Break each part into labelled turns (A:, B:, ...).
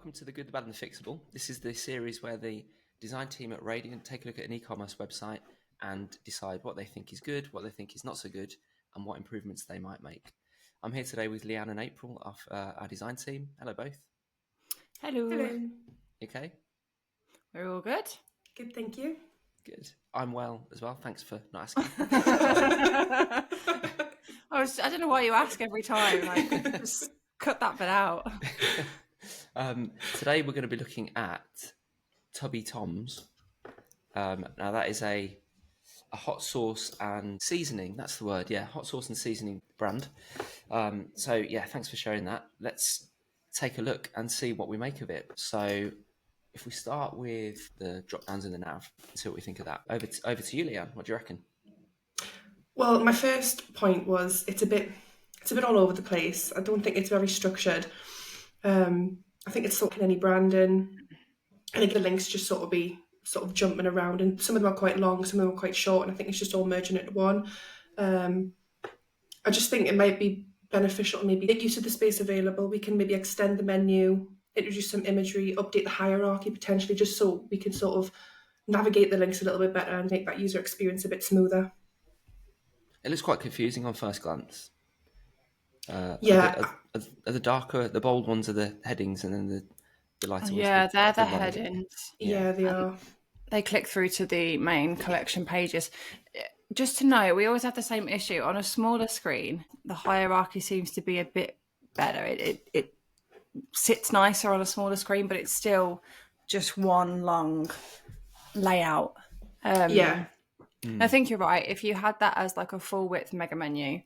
A: welcome to The Good, the Bad and the Fixable. This is the series where the design team at Radiant take a look at an e-commerce website and decide what they think is good, what they think is not so good, and what improvements they might make. I'm here today with Leanne and April of our design team. Hello, both.
B: Hello.
A: You okay?
B: We're all good.
C: Good, thank you.
A: Good. I'm well as well. Thanks for not asking.
B: I don't know why you ask every time. Like, just cut that bit out.
A: Today we're going to be looking at Tubby Toms. Now that is a hot sauce and seasoning. That's the word. Yeah, hot sauce and seasoning brand. So yeah, thanks for sharing that. Let's take a look and see what we make of it. So if we start with the drop downs in the nav, see what we think of that. Over to you, Leanne. What do you reckon?
C: Well, my first point was it's a bit all over the place. I don't think it's very structured. I think it's sort of any branding. I think the links just sort of jumping around, and some of them are quite long, some of them are quite short, and I think it's just all merging into one. I just think it might be beneficial to maybe make use of the space available. We can maybe extend the menu, introduce some imagery, update the hierarchy potentially, just so we can sort of navigate the links a little bit better and make that user experience a bit smoother.
A: It looks quite confusing on first glance.
C: Yeah.
A: Are the darker, the bold ones are the headings, and then the lighter ones?
B: Yeah, they're the headings.
C: Yeah, they are.
B: They click through to the main collection pages. Just to know, we always have the same issue. On a smaller screen, the hierarchy seems to be a bit better. It sits nicer on a smaller screen, but it's still just one long layout.
C: Yeah.
B: I think you're right. If you had that as like a full width mega menu,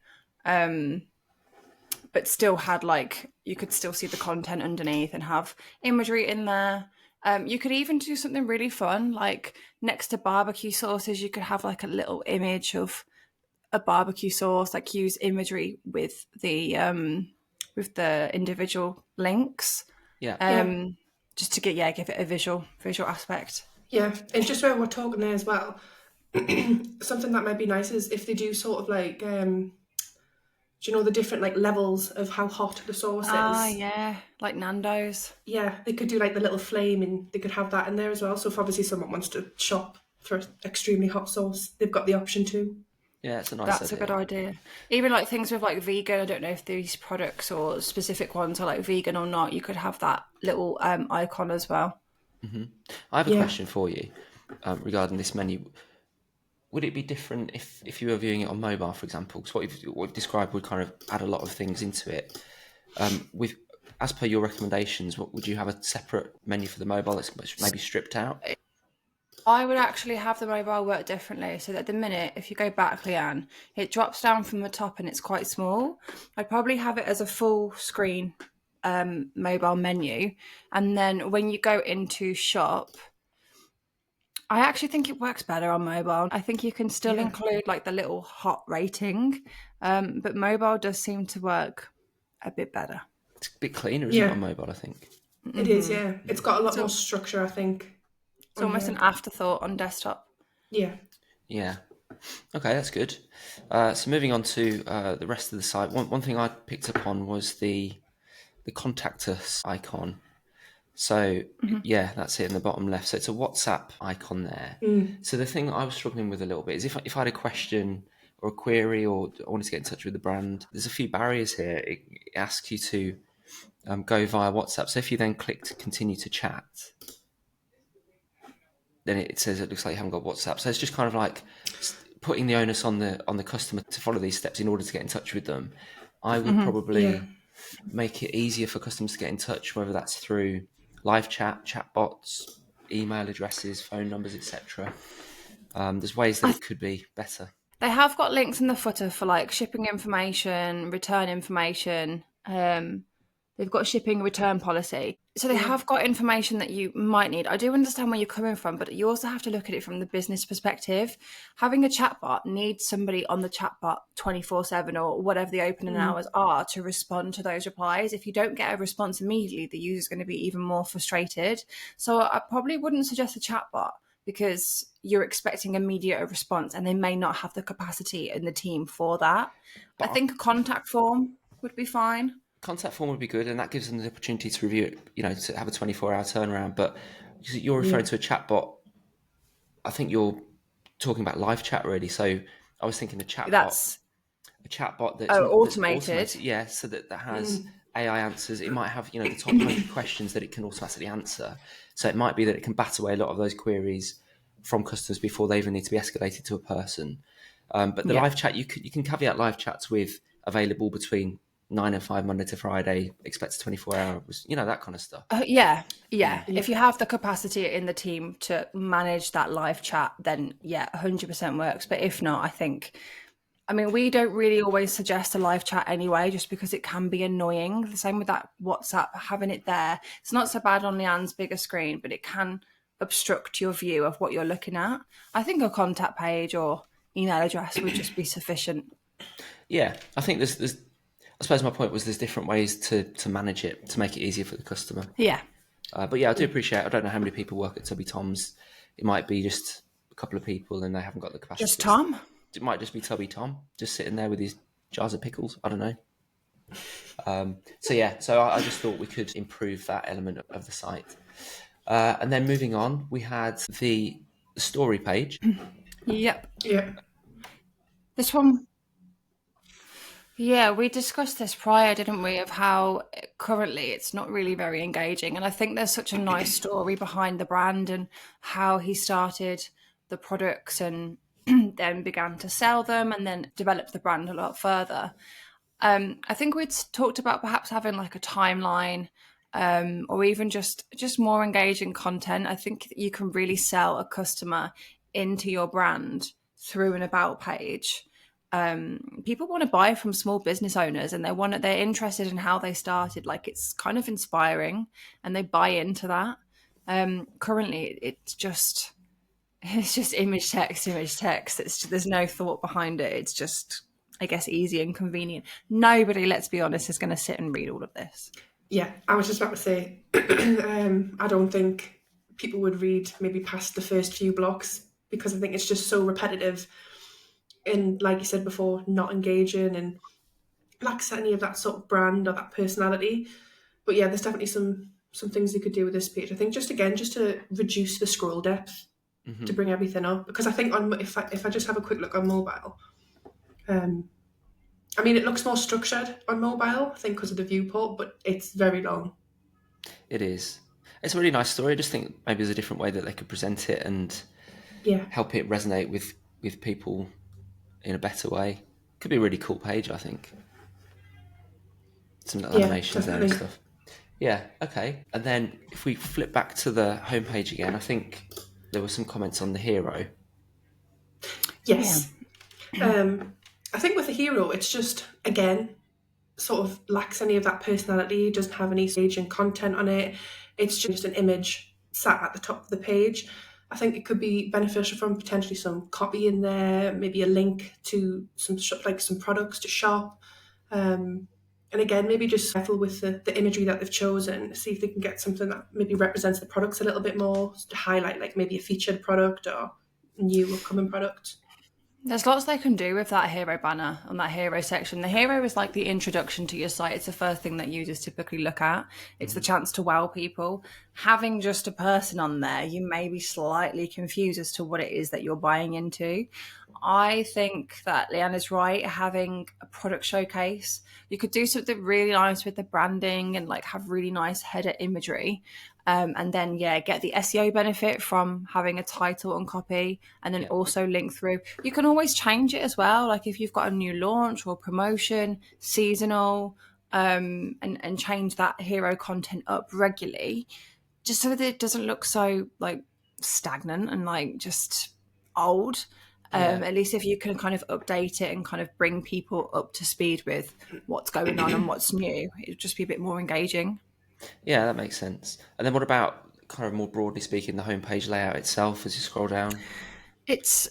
B: but still had you could still see the content underneath and have imagery in there. You could even do something really fun, like next to barbecue sauces, you could have like a little image of a barbecue sauce, like use imagery with the individual links.
A: Yeah.
B: Just to give it a visual aspect.
C: Yeah, and just while we're talking there as well, something that might be nice is if they do sort of like, do you know the different like levels of how hot the sauce is?
B: Yeah, like Nando's.
C: Yeah, they could do like the little flame, and they could have that in there as well. So if obviously someone wants to shop for extremely hot sauce, they've got the option too.
A: Yeah, it's a nice
B: That's
A: idea.
B: a good idea. Even like things with like vegan, I don't know if these products or specific ones are like vegan or not, you could have that little icon as well.
A: Mm-hmm. I have a question for you regarding this menu. Would it be different if you were viewing it on mobile, for example? Because what we've described would kind of add a lot of things into it. As per your recommendations, would you have a separate menu for the mobile that's maybe stripped out?
B: I would actually have the mobile work differently. So that at the minute, if you go back, Leanne, it drops down from the top and it's quite small. I'd probably have it as a full screen mobile menu. And then when you go into shop, I actually think it works better on mobile. I think you can still include like the little hot rating, but mobile does seem to work a bit better.
A: It's a bit cleaner, isn't it, on mobile, I think?
C: It is, yeah. It's got a lot more structure, I think.
B: It's almost an afterthought on desktop.
C: Yeah.
A: Yeah. Okay, that's good. So moving on to the rest of the site, one thing I picked up on was the contact us icon. So yeah, that's it in the bottom left. So it's a WhatsApp icon there. So the thing I was struggling with a little bit is if I had a question or a query or I wanted to get in touch with the brand, there's a few barriers here. It asks you to go via WhatsApp. So if you then click to continue to chat, then it says it looks like you haven't got WhatsApp. So it's just kind of like putting the onus on the customer to follow these steps in order to get in touch with them. I would probably make it easier for customers to get in touch, whether that's through live chat bots, email addresses, phone numbers, etc. There's ways that it could be better.
B: They have got links in the footer for like shipping information, return information. They've got shipping return policy. So they have got information that you might need. I do understand where you're coming from, but you also have to look at it from the business perspective. Having a chatbot needs somebody on the chatbot 24/7 or whatever the opening hours are to respond to those replies. If you don't get a response immediately, the user's going to be even more frustrated. So I probably wouldn't suggest a chatbot because you're expecting immediate response and they may not have the capacity in the team for that. I think a contact form would be fine.
A: contact form would be good, and that gives them the opportunity to review it, to have a 24-hour turnaround. But you're referring to a chatbot. I think you're talking about live chat, really. So I was thinking a chatbot that's
B: automated.
A: Yeah, so that has AI answers. It might have, the top 100 questions that it can automatically answer. So it might be that it can bat away a lot of those queries from customers before they even need to be escalated to a person. But the live chat, you can caveat live chats with available between 9 and 5 Monday to Friday, expect 24 hours, that kind of stuff.
B: Yeah. If you have the capacity in the team to manage that live chat, then 100% works. But if not, we don't really always suggest a live chat anyway, just because it can be annoying. The same with that WhatsApp, having it there. It's not so bad on Leanne's bigger screen, but it can obstruct your view of what you're looking at. I think a contact page or email address would just be sufficient.
A: Yeah, I think there's I suppose my point was there's different ways to manage it, to make it easier for the customer.
B: Yeah.
A: But I do appreciate, I don't know how many people work at Tubby Tom's. It might be just a couple of people and they haven't got the capacity.
B: Just Tom?
A: It might just be Tubby Tom, just sitting there with his jars of pickles. I don't know. So I just thought we could improve that element of the site. And then moving on, we had the story page.
B: Yep.
C: Yeah.
B: This one... Yeah, we discussed this prior, didn't we, of how currently it's not really very engaging. And I think there's such a nice story behind the brand and how he started the products and then began to sell them and then developed the brand a lot further. I think we'd talked about perhaps having like a timeline or even just more engaging content. I think you can really sell a customer into your brand through an about page. People want to buy from small business owners and they're interested in how they started. Like, it's kind of inspiring and they buy into that. Currently it's just image text. There's no thought behind it. It's just, I guess, easy and convenient. Nobody, let's be honest, is going to sit and read all of this.
C: Yeah, I was just about to say, I don't think people would read maybe past the first few blocks because I think it's just so repetitive. And like you said before, not engaging and lacks any of that sort of brand or that personality. But yeah, there's definitely some things you could do with this page. I think just to reduce the scroll depth to bring everything up. Because I think if I just have a quick look on mobile, it looks more structured on mobile, I think because of the viewport, but it's very long.
A: It is. It's a really nice story. I just think maybe there's a different way that they could present it and help it resonate with people in a better way. Could be a really cool page, I think. Some little animations there and stuff. Yeah, okay. And then if we flip back to the homepage again, I think there were some comments on the hero.
C: Yes. Yeah. I think with the hero, it's just, again, sort of lacks any of that personality, doesn't have any engaging content on it. It's just an image sat at the top of the page. I think it could be beneficial from potentially some copy in there, maybe a link to some products to shop. And again, maybe just settle with the imagery that they've chosen, see if they can get something that maybe represents the products a little bit more, to highlight like maybe a featured product or new upcoming product.
B: There's lots they can do with that hero banner on that hero section. The hero is like the introduction to your site. It's the first thing that users typically look at. It's the chance to wow people. Having just a person on there, you may be slightly confused as to what it is that you're buying into. I think that Leanne is right. Having a product showcase, you could do something really nice with the branding and like have really nice header imagery. And then, get the SEO benefit from having a title and copy, and then also link through. You can always change it as well. Like if you've got a new launch or promotion, seasonal, and change that hero content up regularly, just so that it doesn't look so like stagnant and like just old. At least if you can kind of update it and kind of bring people up to speed with what's going on and what's new, it would just be a bit more engaging.
A: Yeah, that makes sense. And then what about kind of more broadly speaking, the homepage layout itself as you scroll down?
B: It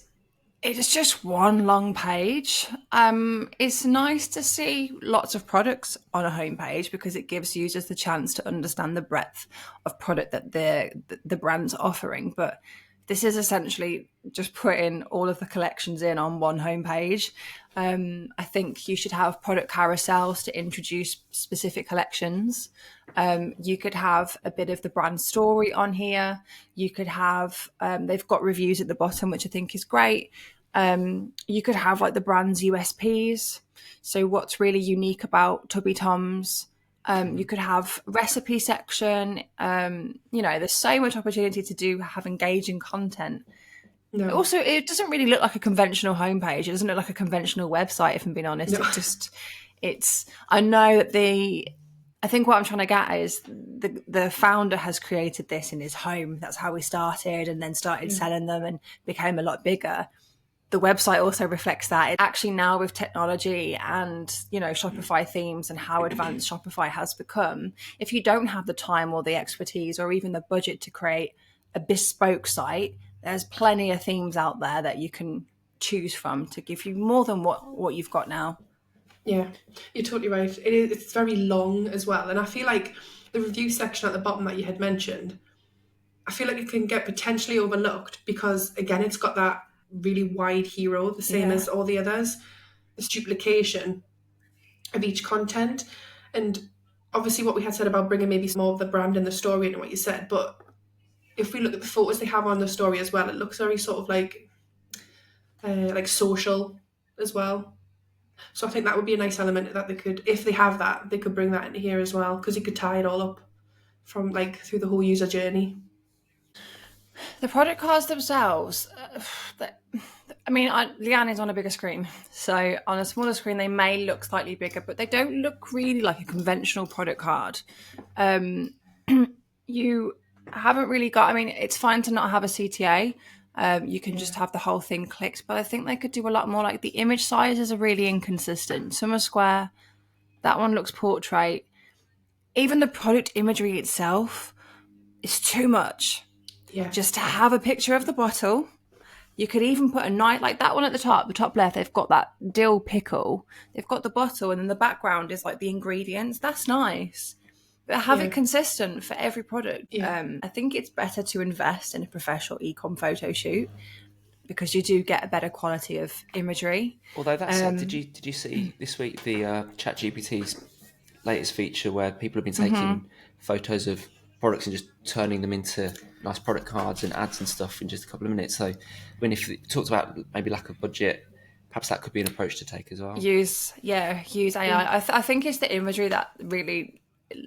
B: is just one long page. It's nice to see lots of products on a homepage because it gives users the chance to understand the breadth of product that the brand's offering. But this is essentially just putting all of the collections in on one homepage. I think you should have product carousels to introduce specific collections. You could have a bit of the brand story on here. You could have, they've got reviews at the bottom, which I think is great. You could have like the brand's USPs. So what's really unique about Tubby Toms. You could have recipe section. There's so much opportunity to have engaging content. No. Also, it doesn't really look like a conventional homepage. It doesn't look like a conventional website, if I'm being honest. No. I know that I think what I'm trying to get at is the founder has created this in his home. That's how we started, and then started selling them and became a lot bigger. The website also reflects that. It actually now with technology and, Shopify themes and how advanced Shopify has become, if you don't have the time or the expertise or even the budget to create a bespoke site, there's plenty of themes out there that you can choose from to give you more than what you've got now.
C: Yeah, you're totally right. It's very long as well. And I feel like the review section at the bottom that you had mentioned, I feel like it can get potentially overlooked because, again, it's got that really wide hero, the same as all the others. This duplication of each content. And obviously what we had said about bringing maybe some more of the brand and the story into what you said, but if we look at the photos they have on the story as well, it looks very sort of like social as well. So I think that would be a nice element that they could, if they have that, they could bring that into here as well, because you could tie it all up from through the whole user journey.
B: The product cards themselves, Leanne is on a bigger screen. So on a smaller screen, they may look slightly bigger, but they don't look really like a conventional product card. You haven't really got, it's fine to not have a CTA. You can just have the whole thing clicked, but I think they could do a lot more. Like the image sizes are really inconsistent. Some are square. That one looks portrait. Even the product imagery itself is too much. Yeah. Just to have a picture of the bottle. You could even put a knife, like that one at the top left, they've got that dill pickle. They've got the bottle and then the background is like the ingredients. That's nice. But have it consistent for every product. Yeah. I think it's better to invest in a professional e-com photo shoot because you do get a better quality of imagery.
A: Although that said, did you see this week the ChatGPT's latest feature where people have been taking photos of products and just turning them into nice product cards and ads and stuff in just a couple of minutes? So if you talked about maybe lack of budget, perhaps that could be an approach to take as well.
B: Use AI. Yeah. I think it's the imagery that really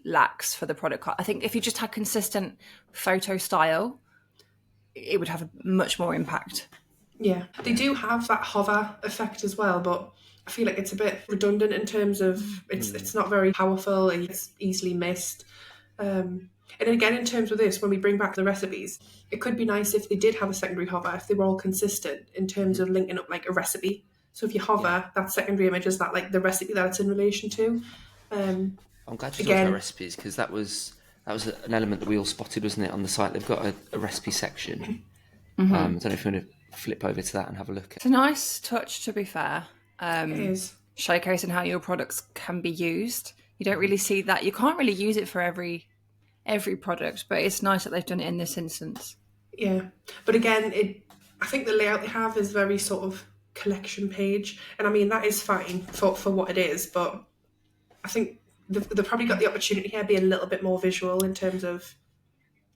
B: lacks for the product card. I think if you just had consistent photo style, it would have a much more impact.
C: Yeah, they do have that hover effect as well, but I feel like it's a bit redundant in terms of it's not very powerful and it's easily missed. And again, in terms of this, when we bring back the recipes, it could be nice if they did have a secondary hover, if they were all consistent in terms of linking up like a recipe. So if you hover, that secondary image is that like the recipe that it's in relation to.
A: I'm glad you talked about recipes because that was an element that we all spotted, wasn't it, on the site? They've got a recipe section. I don't know if you want to flip over to that and have a look.
B: It's a nice touch, to be fair.
C: It is.
B: Showcasing how your products can be used. You don't really see that. You can't really use it for every product, but it's nice that they've done it in this instance.
C: Yeah, but again, I think the layout they have is very sort of collection page, and that is fine for what it is, but I think they've probably got the opportunity here to be a little bit more visual in terms of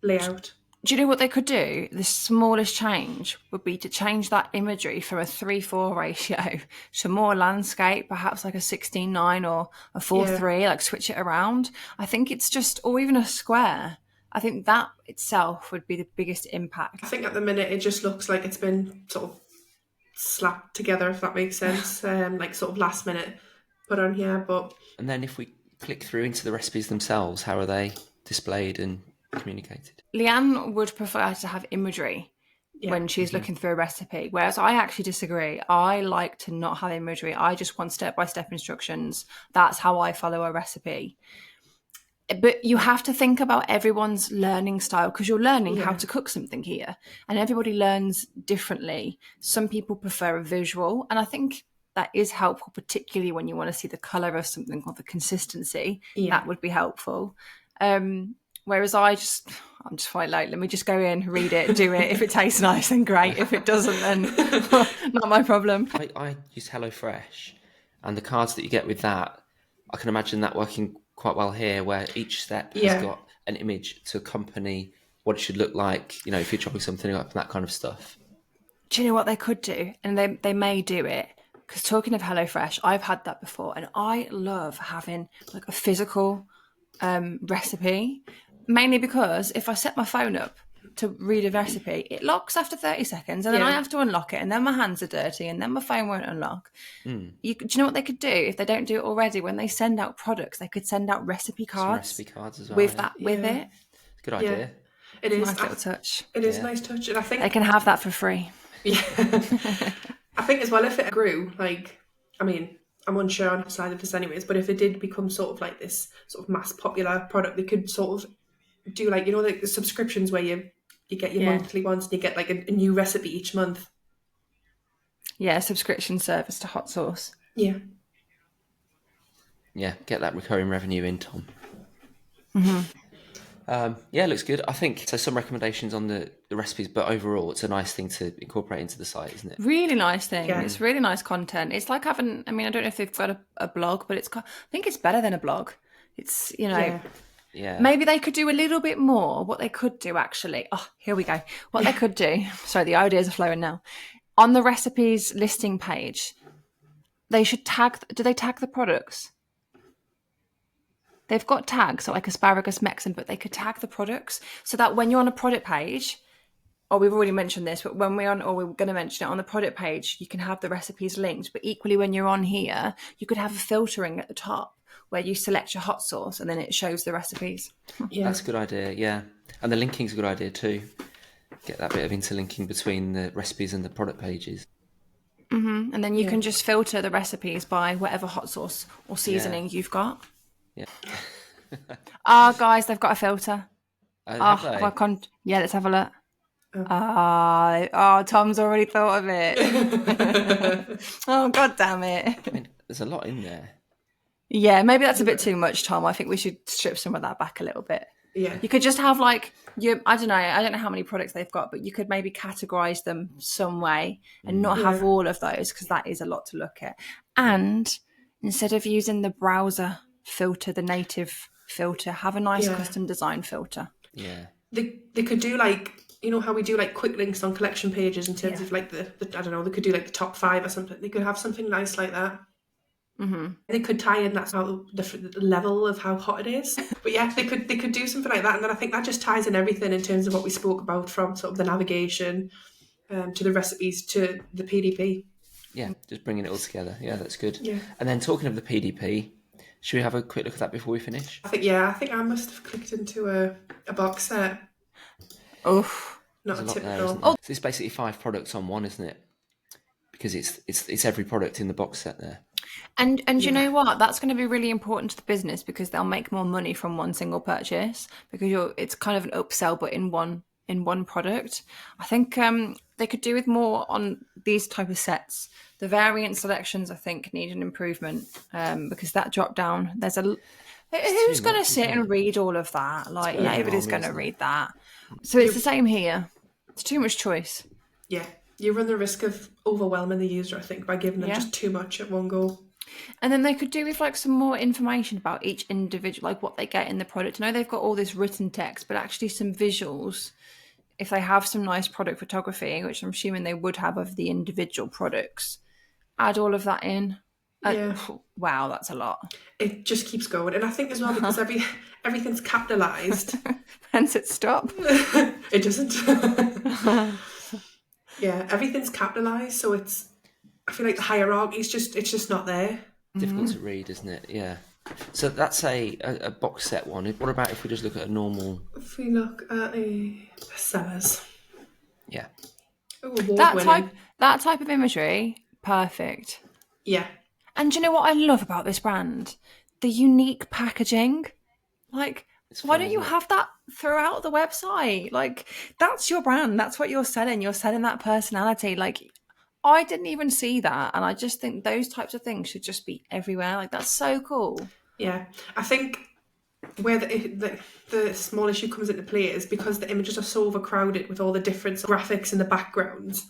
C: layout.
B: Do you know what they could do? The smallest change would be to change that imagery from a 3:4 ratio to more landscape, perhaps like a 16:9 or a 4:3, like switch it around. I think it's just, or even a square. I think that itself would be the biggest impact.
C: I think at the minute it just looks like it's been sort of slapped together, if that makes sense, like sort of last minute put on here.
A: And then if we click through into the recipes themselves, how are they displayed and communicated?
B: Leanne would prefer to have imagery when she's looking through a recipe, whereas I actually disagree. I like to not have imagery. I just want step-by-step instructions. That's how I follow a recipe. But you have to think about everyone's learning style because you're learning how to cook something here, and everybody learns differently. Some people prefer a visual, and I think that is helpful, particularly when you want to see the colour of something or the consistency. That would be helpful. Whereas I I'm just quite like, let me just go in, read it, do it. If it tastes nice, then great. If it doesn't, then not my problem.
A: I use HelloFresh, and the cards that you get with that, I can imagine that working quite well here, where each step has got an image to accompany what it should look like, you know, if you're chopping something up and that kind of stuff.
B: Do you know what they could do? And they may do it. Because talking of HelloFresh, I've had that before, and I love having like a physical recipe, mainly because if I set my phone up to read a recipe, it locks after 30 seconds, and then I have to unlock it, and then my hands are dirty, and then my phone won't unlock. Do you know what they could do if they don't do it already? When they send out products, they could send out recipe cards.
A: Some recipe cards as well.
B: With that, with it.
A: Good idea.
C: It is
B: a nice little touch.
C: It is a nice touch, and I think
B: they can have that for free.
C: Yeah, I think as well, if it grew, like, I mean, I'm unsure on the side of this anyways, but if it did become sort of like this sort of mass popular product, they could sort of do like, you know, like the subscriptions where you get your monthly ones and you get like a new recipe each month.
B: Yeah, subscription service to hot sauce.
C: Yeah.
A: Yeah, get that recurring revenue in, Tom.
B: Mm-hmm.
A: Yeah, looks good. I think so. Some recommendations on the recipes, but overall, it's a nice thing to incorporate into the site, isn't it?
B: Really nice thing.
C: Yeah.
B: It's really nice content. It's like having, I mean, I don't know if they've got a blog, but I think it's better than a blog. It's, you know,
A: yeah.
B: Maybe they could do a little bit more. What they could do, actually. Oh, here we go. What they could do. Sorry, the ideas are flowing now. On the recipes listing page, they should tag. Do they tag the products? They've got tags, so like asparagus Mexican, but they could tag the products so that when you're on a product page, or we've already mentioned this, but when we're going to mention it on the product page, you can have the recipes linked. But equally, when you're on here, you could have a filtering at the top where you select your hot sauce and then it shows the recipes.
C: Yeah,
A: that's a good idea. Yeah, and the linking's a good idea too. Get that bit of interlinking between the recipes and the product pages.
B: Mm-hmm. And then you can just filter the recipes by whatever hot sauce or seasoning you've got.
A: Yeah.
B: Guys, they've got a filter.
A: Have they?
B: Yeah, let's have a look. Tom's already thought of it. Oh, God damn it.
A: I mean, there's a lot in there.
B: Yeah, maybe that's a bit too much, Tom. I think we should strip some of that back a little bit.
C: Yeah.
B: You could just have I don't know how many products they've got, but you could maybe categorize them some way and not have all of those, because that is a lot to look at. And instead of using the browser filter, the native filter, have a nice custom design filter.
A: Yeah.
C: They could do like, you know how we do like quick links on collection pages in terms of like the I don't know, they could do like the top 5 or something. They could have something nice like that.
B: Mm-hmm.
C: They could tie in that sort of different level of how hot it is. But yeah, they could do something like that, and then I think that just ties in everything in terms of what we spoke about, from sort of the navigation to the recipes to the PDP.
A: Yeah, just bringing it all together. Yeah, that's good.
C: Yeah.
A: And then talking of the PDP, should we have a quick look at that before we finish?
C: I think I must have clicked into a box set.
B: Oh,
C: not a typical.
A: So it's basically 5 products on one, isn't it? Because it's every product in the box set there.
B: And you know what? That's going to be really important to the business, because they'll make more money from one single purchase, because it's kind of an upsell, but in one product. I think they could do with more on these type of sets. The variant selections, I think, need an improvement, because that drop down, who's going to sit and read all of that? Like, nobody's going to read that. So it's the same here. It's too much choice.
C: Yeah. You run the risk of overwhelming the user, I think, by giving them just too much at one go.
B: And then they could do with like some more information about each individual, like what they get in the product. I know they've got all this written text, but actually some visuals. If they have some nice product photography, which I'm assuming they would have of the individual products, add all of that in. Wow, that's a lot.
C: It just keeps going. And I think as well, because everything's capitalised.
B: Hence it stop.
C: It doesn't. Yeah, everything's capitalised, so I feel like the hierarchy it's just not there.
A: Difficult to read, isn't it? Yeah. So that's a box set one. What about if we just look at a normal?
C: If we look at a bestsellers.
A: Yeah.
C: Oh,
B: that type of imagery, perfect.
C: Yeah.
B: And do you know what I love about this brand? The unique packaging. Like, why don't you have that throughout the website? Like, that's your brand. That's what you're selling. You're selling that personality. Like, I didn't even see that. And I just think those types of things should just be everywhere. Like, that's so cool.
C: Yeah. I think where the small issue comes into play is because the images are so overcrowded with all the different graphics in the backgrounds,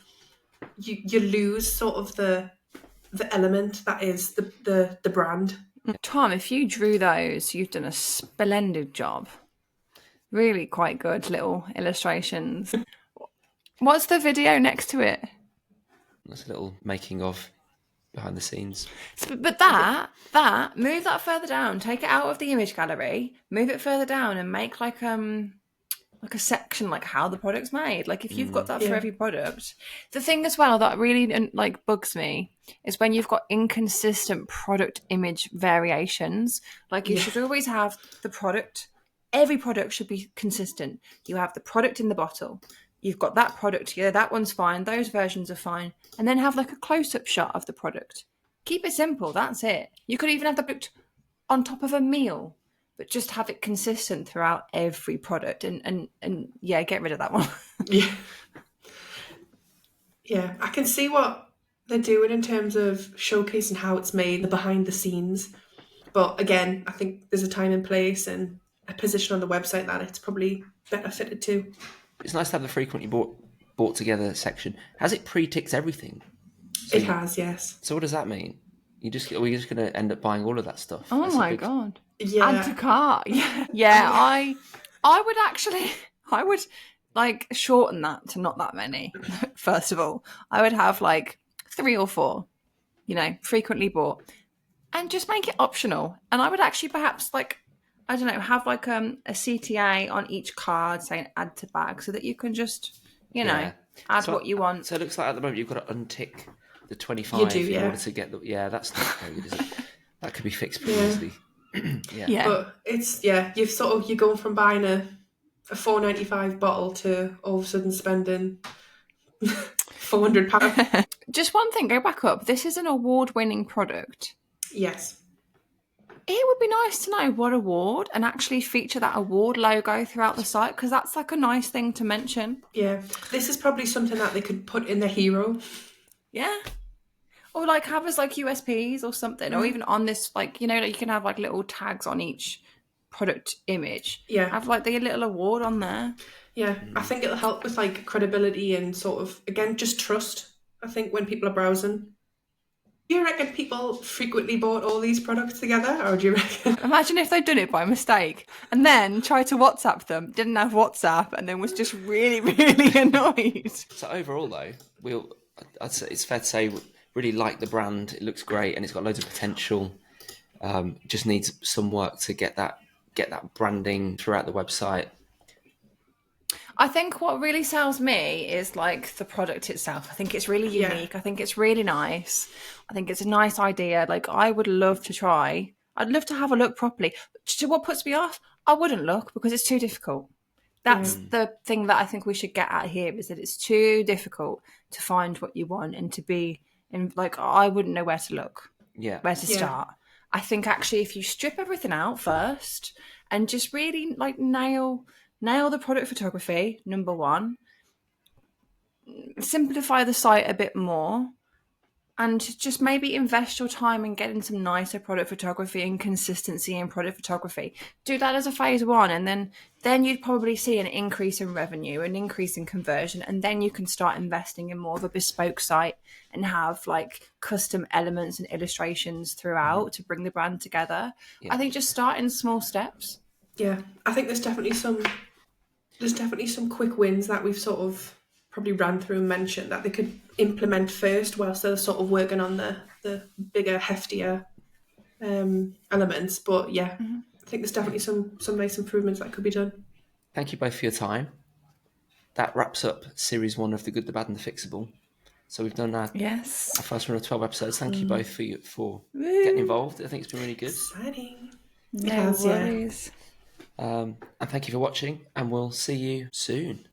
C: you lose sort of the element that is the brand.
B: Tom, if you drew those, you've done a splendid job. Really quite good little illustrations. What's the video next to it?
A: That's a little making of behind the scenes.
B: But that move that further down. Take it out of the image gallery. Move it further down and make like a section like how the product's made. Like if you've got that for every product. The thing as well that really like bugs me is when you've got inconsistent product image variations. Like you should always have the product. Every product should be consistent. You have the product in the bottle. You've got that product here. That one's fine. Those versions are fine. And then have like a close-up shot of the product. Keep it simple. That's it. You could even have the product on top of a meal, but just have it consistent throughout every product. And yeah, get rid of that one.
C: Yeah, I can see what they're doing in terms of showcasing how it's made, the behind the scenes. But again, I think there's a time and place and a position on the website that it's probably better fitted to.
A: It's nice to have the frequently bought together section. Has it pre-ticked everything?
C: So it has, yes.
A: So what does that mean? We're just going to end up buying all of that stuff.
B: Oh my God.
C: Yeah.
B: Add to cart. Yeah. I would like shorten that to not that many. First of all, I would have like 3 or 4, frequently bought, and just make it optional. And I would actually perhaps like, I don't know, have like a CTA on each card saying add to bag so that you can just, add what you want.
A: So it looks like at the moment you've got to untick the 25 in order to get the... Yeah, that's not very good, is it? That could be fixed pretty easily.
C: Yeah. But it's, you're going from buying a £4.95 bottle to all of a sudden spending £400.
B: Just one thing, go back up. This is an award-winning product.
C: Yes.
B: It would be nice to know what award and actually feature that award logo throughout the site, because that's like a nice thing to mention.
C: Yeah. This is probably something that they could put in the hero.
B: Yeah. Or like have as like USPs or something, or even on this, like, you can have like little tags on each product image.
C: Yeah.
B: Have like the little award on there.
C: Yeah. I think it'll help with like credibility and sort of, again, just trust, I think, when people are browsing. Do you reckon people frequently bought all these products together, or do you reckon?
B: Imagine if they'd done it by mistake and then tried to WhatsApp them, didn't have WhatsApp, and then was just really, really annoyed.
A: So overall, though, I'd say it's fair to say we really like the brand. It looks great and it's got loads of potential. Just needs some work to get that branding throughout the website.
B: I think what really sells me is like the product itself. I think it's really unique. Yeah. I think it's really nice. I think it's a nice idea. Like, I would love to try. I'd love to have a look properly. To what puts me off, I wouldn't look because it's too difficult. That's the thing that I think we should get at here, is that it's too difficult to find what you want and to be in, like, I wouldn't know where to look, where to start. I think actually if you strip everything out first and just really like nail the product photography, number one, simplify the site a bit more, and just maybe invest your time in getting some nicer product photography and consistency in product photography. Do that as a phase 1, and then you'd probably see an increase in revenue, an increase in conversion, and then you can start investing in more of a bespoke site and have like custom elements and illustrations throughout to bring the brand together. Yeah. I think just start in small steps.
C: Yeah, I think there's definitely some quick wins that we've sort of probably ran through and mentioned that they could implement first whilst they're sort of working on the bigger, heftier elements. But yeah, I think there's definitely some nice improvements that could be done.
A: Thank you both for your time. That wraps up series 1 of The Good, the Bad and the Fixable. So we've done our first run of 12 episodes. Thank you both for getting involved. I think it's been really good.
C: Exciting.
B: No worries.
A: And thank you for watching, and we'll see you soon.